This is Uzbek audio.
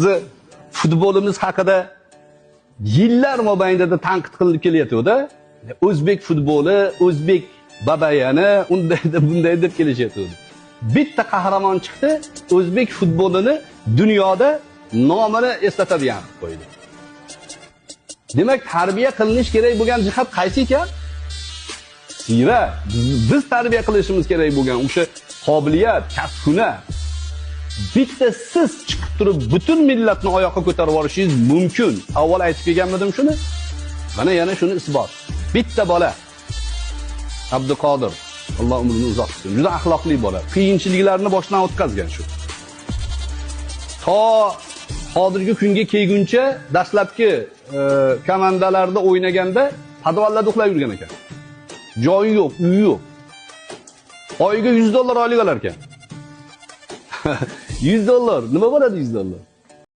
Bizi futbolimiz haqida yillar mobaynida tanqid qilinib kelyapti-da. O'zbek futboli, o'zbek babayani unday deb bunday deb kelishyapti. Bitta qahramon chiqdi, o'zbek futbolini dunyoda nomini eslatadigan qilib qo'ydi. Demak, tarbiya qilinish kerak bo'lgan jihat qaysi ekan? Siva, biz tarbiya qilishimiz kerak bo'lgan o'sha qobiliyat, kasb-hunar. Bitta siz chiqib turib butun millatni oyoqqa ko'tarib olishingiz mumkin. Avval aytib kelganmidim shuni? Mana yana shuni isbot. Bitta bola Abduqodir, Alloh umrini uzoq qilsin. Juda axloqli bola. Qiyinchiliklarni boshdan o'tkazgan shu. To hozirgi kunga kelguncha dastlabki komandalarda o'ynaganda podvallarda uxlab yurgan ekan. Joyi yo'q, uyi yo'q. Oyiga $100 oylik olar ekan. $100. Nima bo'ladi $100?